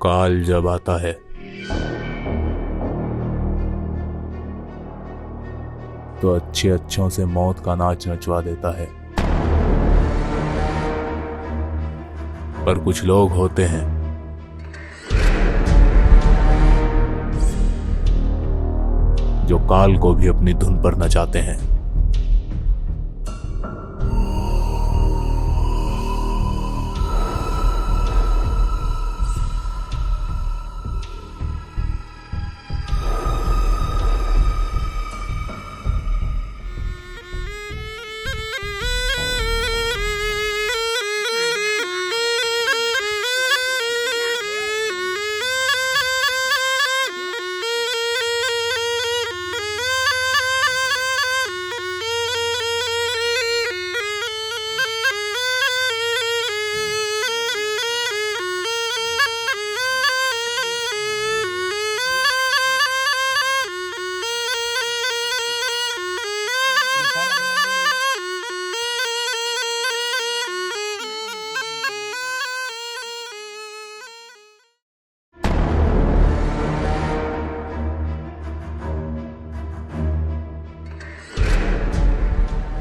काल जब आता है तो अच्छे अच्छों से मौत का नाच नचवा देता है। पर कुछ लोग होते हैं जो काल को भी अपनी धुन पर नचाते हैं।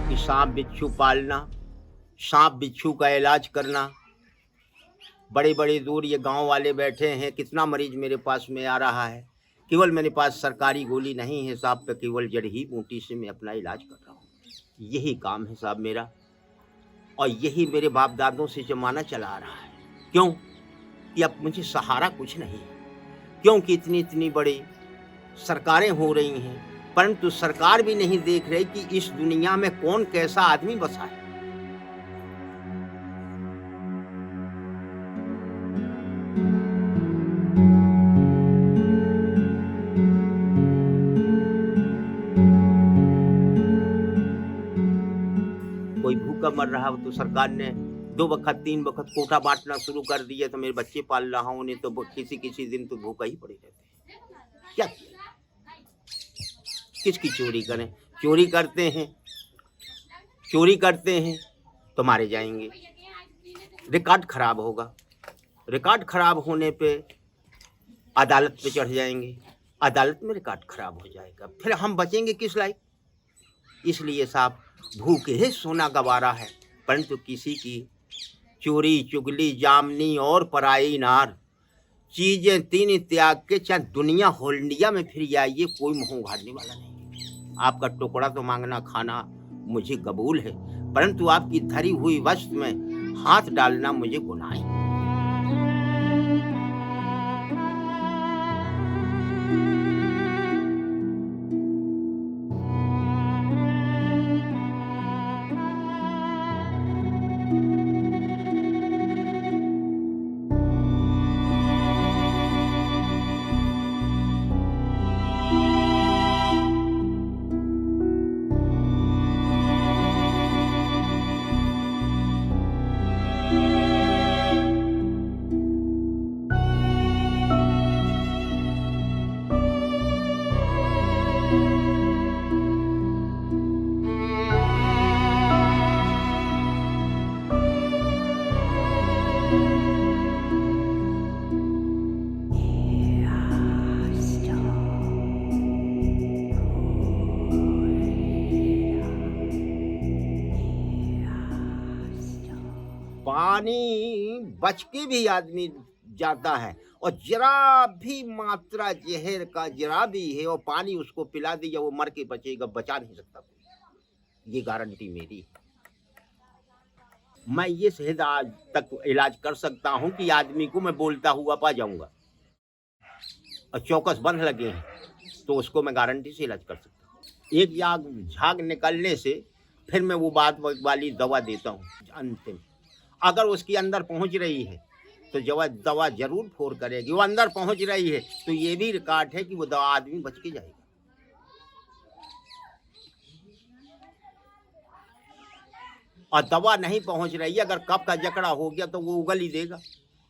कि सांप बिच्छू पालना, सांप बिच्छू का इलाज करना। बड़े बड़े दूर ये गांव वाले बैठे हैं, कितना मरीज मेरे पास में आ रहा है। केवल मेरे पास सरकारी गोली नहीं है साहब, पे केवल जड़ ही बूटी से मैं अपना इलाज कर रहा हूँ। यही काम है साहब मेरा, और यही मेरे बाप दादों से जमाना चला आ रहा है। क्यों कि अब मुझे सहारा कुछ नहीं है, क्योंकि इतनी इतनी बड़ी सरकारें हो रही हैं, परंतु सरकार भी नहीं देख रही कि इस दुनिया में कौन कैसा आदमी बसा है। कोई भूखा मर रहा हो तो सरकार ने 2 वक्त 3 वक्त कोटा बांटना शुरू कर दिया, तो मेरे बच्चे पाल रहा हूं, उन्हें तो किसी किसी दिन तो भूखा ही पड़े रहते हैं। क्या किया? किसकी चोरी करें? चोरी करते हैं तो मारे जाएंगे, रिकॉर्ड खराब होगा, रिकॉर्ड खराब होने पे अदालत पे चढ़ जाएंगे, अदालत में रिकॉर्ड खराब हो जाएगा, फिर हम बचेंगे किस लायक? इसलिए साहब भूखे ही सोना गवारा है, परंतु किसी की चोरी चुगली जामनी और पराई नार चीजें तीन त्याग के चाहे दुनिया होल्डिया में फिर आइए, कोई मुंह उघाड़ने वाला नहीं। आपका टुकड़ा तो मांगना खाना मुझे कबूल है, परंतु आपकी धरी हुई वस्तु में हाथ डालना मुझे गुनाह है। पानी बच के भी आदमी जाता है, और जरा भी मात्रा जहर का जरा भी है और पानी उसको पिला दिया, वो मर के बचेगा, बचा नहीं सकता कोई। ये गारंटी मेरी है। मैं ये सेहद आज तक इलाज कर सकता हूँ कि आदमी को मैं बोलता हुआ पा जाऊंगा, और चौकस बंद लगे हैं तो उसको मैं गारंटी से इलाज कर सकता हूँ। एक झाग निकलने से फिर मैं वो बात वाली दवा देता हूँ अंतिम। अगर उसके अंदर पहुंच रही है तो दवा जरूर फोर करेगी, वो अंदर पहुंच रही है तो ये भी रिकॉर्ड है कि वो दवा आदमी बच के जाएगा। और दवा नहीं पहुंच रही है, अगर कफ का जकड़ा हो गया तो वो उगल ही देगा।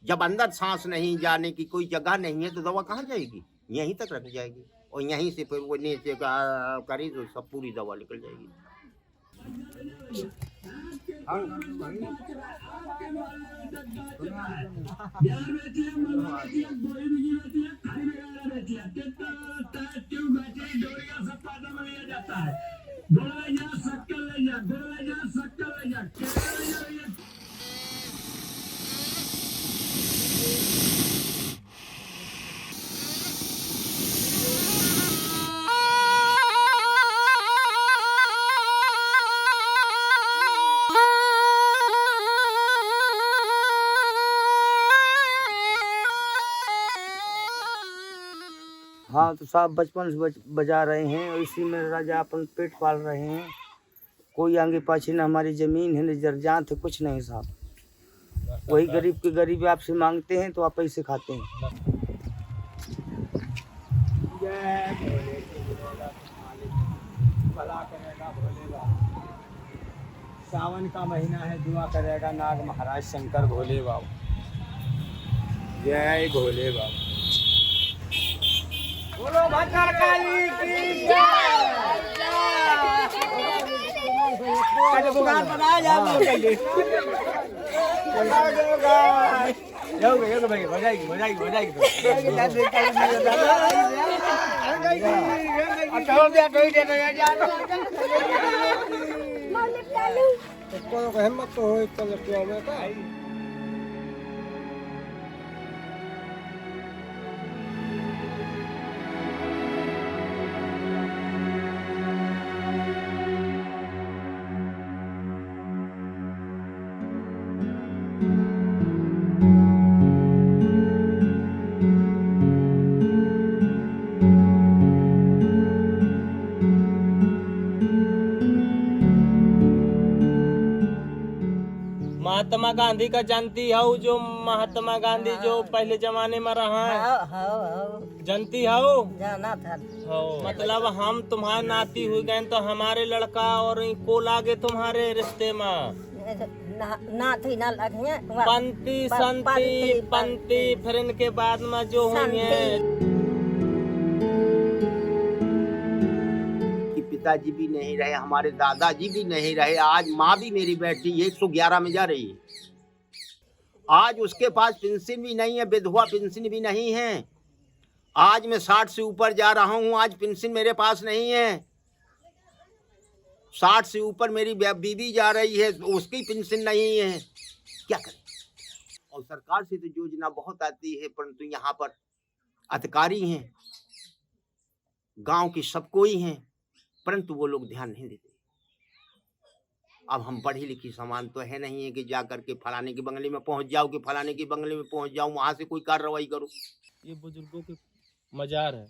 जब अंदर सांस नहीं जाने की कोई जगह नहीं है तो दवा कहाँ जाएगी? यहीं तक रख जाएगी, और यहीं से फिर वो नीचे करी तो सब पूरी दवा निकल जाएगी। हाँ तो साहब बचपन से बजा रहे हैं और इसी में राजा अपन पेट पाल रहे हैं। कोई आगे पाछे न हमारी जमीन है न जरजात है, कुछ नहीं साहब। वही गरीब के गरीब आपसे मांगते हैं तो आप पैसे खाते हैं। सावन का महीना है, दुआ करेगा नाग महाराज शंकर भोले बाबा। जय भोले बाबा। बोलो भद्रकाली की जय। दुकान पर आ जाओ कहिए। जाओगे भाई, हो जाएगी हो जाएगी हो जाएगी। हिम्मत तो हो इतना महात्मा गांधी का जानती हो? जो महात्मा गांधी जो पहले जमाने में रहा है, जानती हो? जाना था। मतलब हम तुम्हारे नाती हुए गए तो हमारे लड़का और को लागे तुम्हारे रिश्ते में नाती ना लगे पंती संती पंती, फिर इनके बाद में जो होंगे पिताजी भी नहीं रहे, हमारे दादाजी भी नहीं रहे। आज माँ भी मेरी बैठी 111 में जा रही है। आज उसके पास पेंशन भी नहीं है, विधवा पेंशन भी नहीं है। आज मैं 60 से ऊपर जा रहा हूँ, आज पेंशन मेरे पास नहीं है। 60 से ऊपर मेरी बीवी जा रही है, उसकी पेंशन नहीं है। क्या करें? और सरकार से तो योजना बहुत आती है, परंतु यहाँ पर अधिकारी हैं, गांव के सब कोई हैं, परंतु वो लोग ध्यान नहीं देते। अब हम पढ़ी लिखी समान तो है नहीं है कि जा करके फलाने के बंगले में पहुंच जाओ, कि फलाने के बंगले में पहुंच जाऊं, वहां से कोई कार्रवाई करो। ये बुजुर्गों के मजार है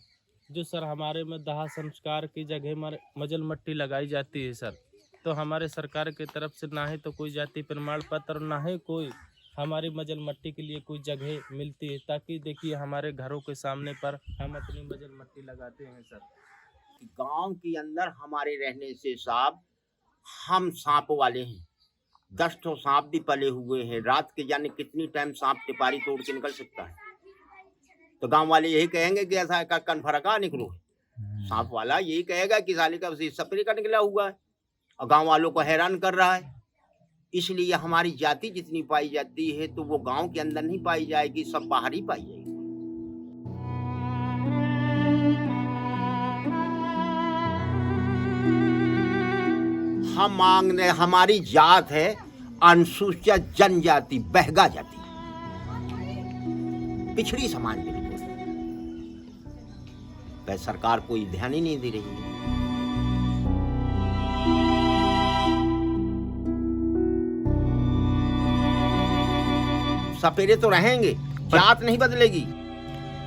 जो सर हमारे में दाह संस्कार की जगह मजल मट्टी लगाई जाती है सर। तो हमारे सरकार की तरफ से ना ही तो कोई जाति प्रमाण पत्र, ना ही कोई हमारी मजल मट्टी के लिए कोई जगह मिलती है, ताकि देखिए हमारे घरों के सामने पर हम अपनी मजल मट्टी लगाते हैं सर। गांव के अंदर हमारे रहने से साहब हम सांप वाले हैं। 10 तो सांप भी पले हुए हैं। रात के जाने कितनी टाइम सांप टिपारी तोड़ के निकल सकता है। तो गांव वाले यही कहेंगे कि ऐसा कन्फरका निकलो। सांप वाला यही कहेगा कि साले का सपरे का निकला हुआ है, और गांव वालों को हैरान कर रहा है। इसलिए हमारी जाति जितनी पाई जाती है तो वो गांव के अंदर नहीं पाई जाएगी, सब बाहर ही पाई जाएगी। हम मांग रहे, हमारी जात है अनुसूचित जनजाति, बहगा जाति, पिछड़ी समाज बिल्कुल। पर सरकार कोई ध्यान ही नहीं दे रही है। सपेरे तो रहेंगे, जात नहीं बदलेगी,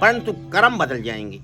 परंतु कर्म बदल जाएंगे।